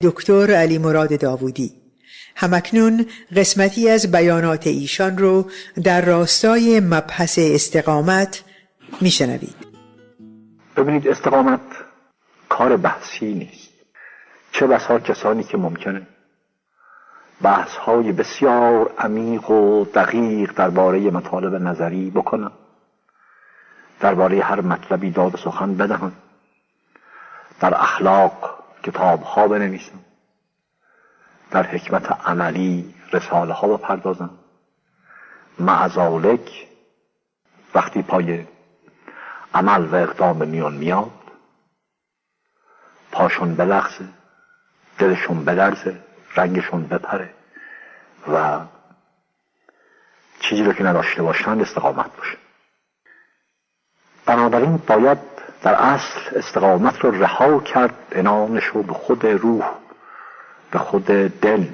دکتر علی مراد داوودی. همکنون قسمتی از بیانات ایشان رو در راستای مبحث استقامت میشنوید. ببینید، استقامت کار بحثی نیست. چه بسا کسانی که ممکنه بحث‌های بسیار عمیق و دقیق درباره مطالب نظری بکنن، درباره هر مطلبی داد سخن بدهن، در اخلاق کتاب‌ها بنویسن، در حکمت عملی رساله‌ها بپردازن. معذالک وقتی پای عمل و اقدام به میان میاد، پاشون بلغزه، دلشون بلرزه، رنگشون بپره و چیزی رو که نداشته باشند استقامت باشه. بنابراین باید در اصل استقامت رو رها کرد، عنانش رو به خود روح، به خود دل،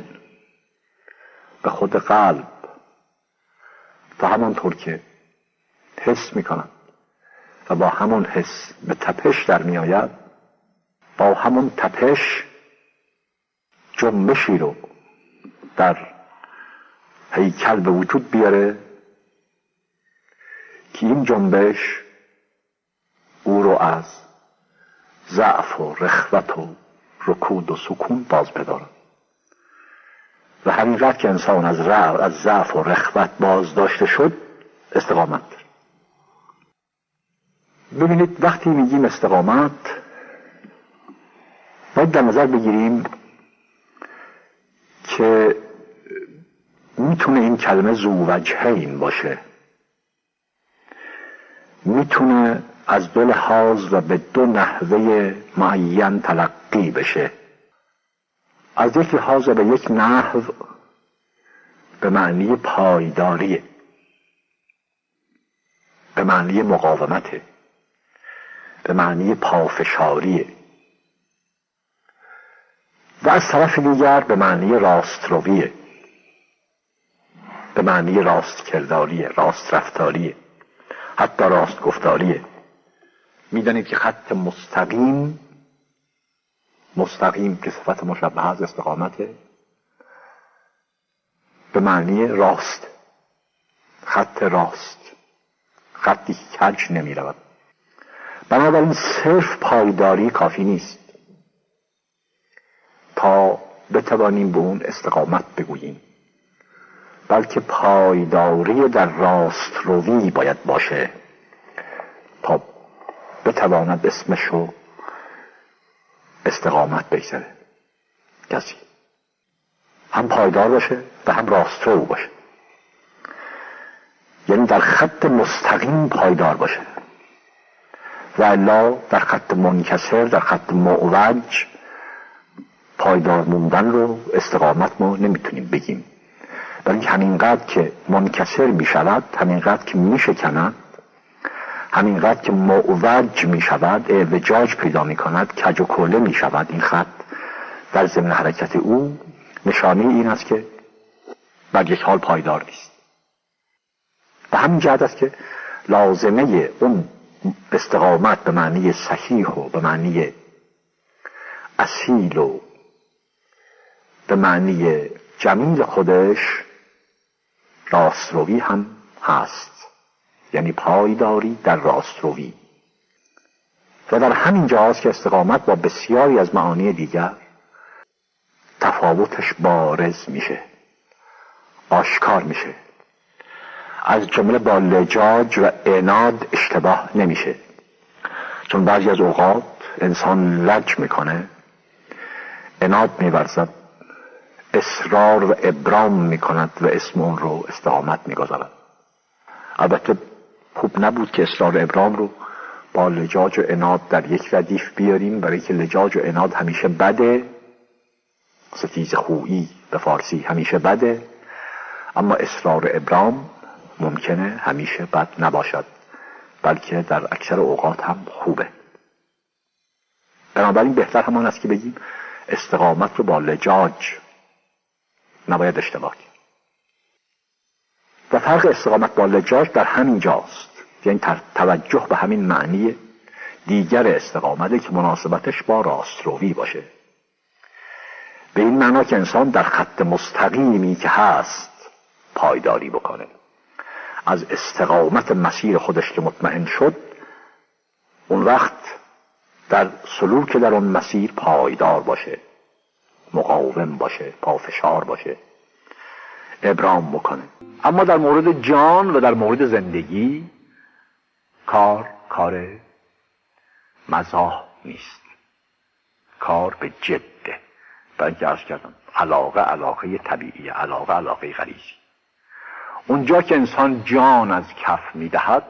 به خود قلب، تا همانطور که حس میکنن و با همون حس به تپش در میآید، با همون تپش جنبشی رو در هیکل به وجود بیاره که این جنبش او رو از ضعف و رخوت و رکود و سکون باز بداره. و همینقدر که انسان از ضعف و رخوت باز داشته شد، استقامت. ببینید، وقتی میگیم استقامت باید در نظر بگیریم که میتونه این کلمه ذو وجهین باشه، میتونه از دو لحاظ و به دو نحوه معین تلقی بشه. از یک لحاظ و به یک نحو به معنی پایداریه، به معنی مقاومته، به معنی پافشاریه، و از طرف دیگر به معنی راسترویه، به معنی راست کرداریه، راست رفتاریه، حتی راست گفتاریه. میدانید که خط مستقیم که صفت مشبهه از استقامته، به معنی راست، خط راست، خطی که کج نمی رود. بنابراین صرف پایداری کافی نیست تا بتوانیم به اون استقامت بگوییم، بلکه پایداری در راست روی باید باشه تا بتواند اسمشو استقامت بگذاره. کسی هم پایدار باشه و هم راسترو باشه، یعنی در خط مستقیم پایدار باشه، و الا در خط منکسر، در خط معوج پایدار موندن رو استقامت ما نمیتونیم بگیم. ولی همینقدر که منکسر میشود، همینقدر که میشکند، همینقدر که معوج میشود، اعوجاج پیدا میکند، کج و کوله میشود، این خط در ضمن حرکت او نشانه این است که بر یک حال پایدار نیست. به همین جهت است که لازمه اون استقامت به معنی صحیح و به معنی اصیل و به معنی جمیل خودش راستروی هم هست، یعنی پایداری در راستروی. و در همین جاست که استقامت با بسیاری از معانی دیگر تفاوتش بارز میشه، آشکار میشه. از جمله با لجاج و عناد اشتباه نمیشه، چون بعضی از اوقات انسان لج میکنه، عناد میورزد، اصرار و ابرام میکند و اسم اون رو استقامت میگذارد. البته خوب نبود که اصرار و ابرام رو با لجاج و عناد در یک ردیف بیاریم، برای که لجاج و عناد همیشه بده، ستیز خویی به فارسی همیشه بده، اما اصرار و ابرام ممکنه همیشه بد نباشد، بلکه در اکثر اوقات هم خوبه. بنابراین بهتر همان است که بگیم استقامت رو با لجاج نباید اشتباه کرد. و فرق استقامت با لجاج در همین جاست، یعنی توجه به همین معنی دیگر استقامته که مناسبتش با راستروی باشه. به این معنا که انسان در خط مستقیمی که هست پایداری بکنه. از استقامت مسیر خودش که مطمئن شد، اون وقت در سلوک در اون مسیر پایدار باشه، مقاوم باشه، پافشار باشه، ابرام بکنه. اما در مورد جان و در مورد زندگی کار مزاح نیست، کار به جده. برای اینکه عرض کردم علاقه طبیعی، علاقه غریزی. اونجا که انسان جان از کف میدهد،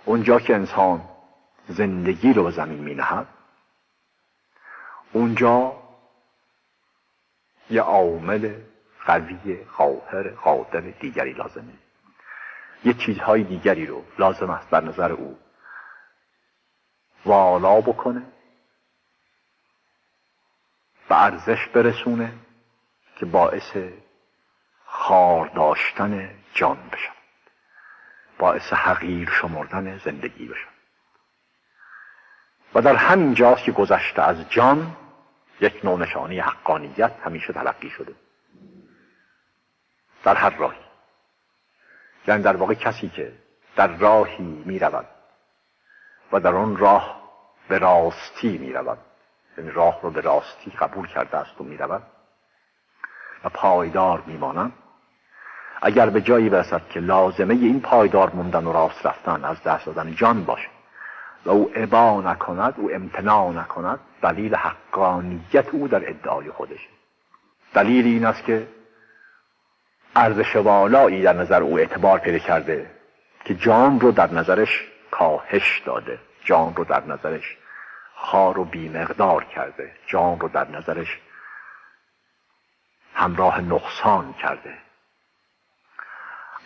اونجا که انسان زندگی رو به زمین مینهد، اونجا یه عامل قوی، قاهر، قادر دیگری لازمه. یه چیزهای دیگری رو لازم است در نظر او والا بکنه، به ارزش برسونه که باعث خار داشتن جان بشن، باعث حقیر شمردن زندگی بشن. و در همین جاست که گذشته از جان یک نوع نشانی حقانیت همیشه تلقی شده در هر راهی. یعنی در واقع کسی که در راهی می رود و در اون راه به راستی می رود، یعنی راه رو به راستی قبول کرده است و می رود و پایدار می ماند، اگر به جایی برسد که لازمه این پایدار موندن و راست رفتن از دست دادن جان باشه و او ابا نکند، او امتناع نکند، دلیل حقانیت او در ادعای خودشه. دلیل این است که ارزش والایی در نظر او اعتبار پیدا کرده که جان رو در نظرش کاهش داده، جان رو در نظرش خار و بیمقدار کرده، جان رو در نظرش همراه نقصان کرده.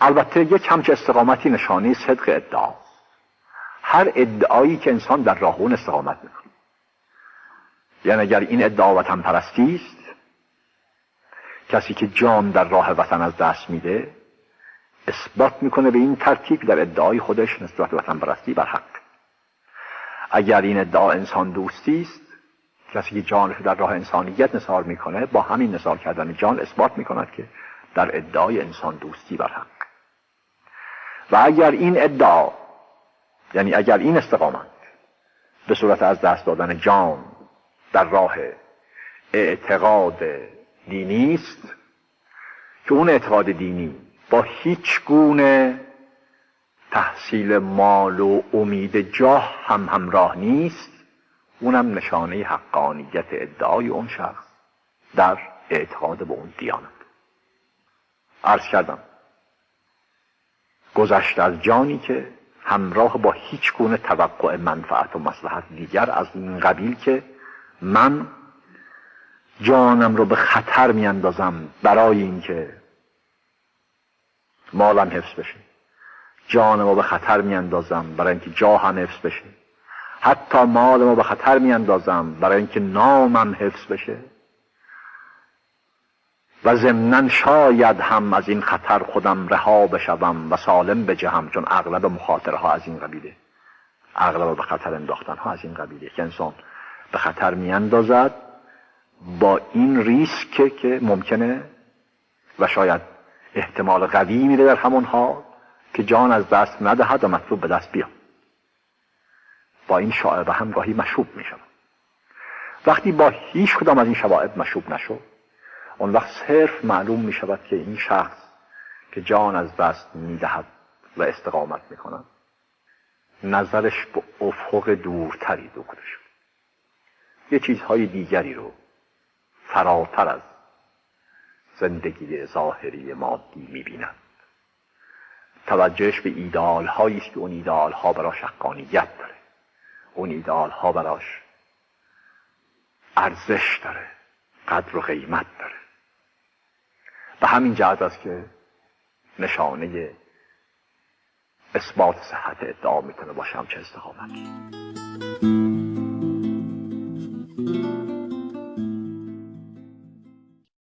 البته یک همچه استقامتی نشانه صدق ادعا. هر ادعایی که انسان در راه اون استقامت میکنه، یعنی اگر این ادعا وطن پرستی است، کسی که جان در راه وطن از دست میده اثبات میکنه به این ترتیب در ادعای خودش نسبت به وطن پرستی بر حق. اگر این ادعا انسان دوستی است، کسی که جانش در راه انسانیت نثار میکنه با همین نثار کردن جان اثبات میکند که در ادعای انسان دوستی بر حق. و اگر این ادعا، یعنی اگر این استقامت به صورت از دست دادن جان در راه اعتقاد دینی است که اون اعتقاد دینی با هیچ گونه تحصیل مال و امید جاه هم همراه نیست، اونم نشانه حقانیت ادعای اون شخص در اعتقاد به اون دیانت. عرض کردم گذشته از جانی که همراه با هیچ گونه توقع منفعت و مصلحت دیگر از این قبیل که من جانم رو به خطر میاندازم برای اینکه مالم حفظ بشه، جانم رو به خطر میاندازم برای اینکه جاهم حفظ بشه، حتی مالم رو به خطر میاندازم برای اینکه نامم حفظ بشه و ضمناً شاید هم از این خطر خودم رها بشوم و سالم بجهم، چون اغلب مخاطره ها از این قبیله، اغلب به خطر انداختن ها از این قبیله که انسان به خطر میاندازد با این ریسک که ممکنه و شاید احتمال قوی میره در همون حال که جان از دست ندهد و مطلوب به دست بیاد. با این شائبه هم گاهی مشوب میشود. وقتی با هیچ کدام از این شوائب مشوب نشد، اون وقت صرف معلوم می شود که این شخص که جان از دست می دهد و استقامت می کند نظرش به افق دورتری دوخته شد، یه چیزهای دیگری رو فراتر از زندگی ظاهری مادی می بیند. توجهش به ایدئال هایی است که اون ایدئال ها براش حقانیت داره، اون ایدئال ها براش ارزش داره، قدر و قیمت داره. به همین جهت است که نشانه اثبات صحت ادعا میتونه باشه همچه استقامتی.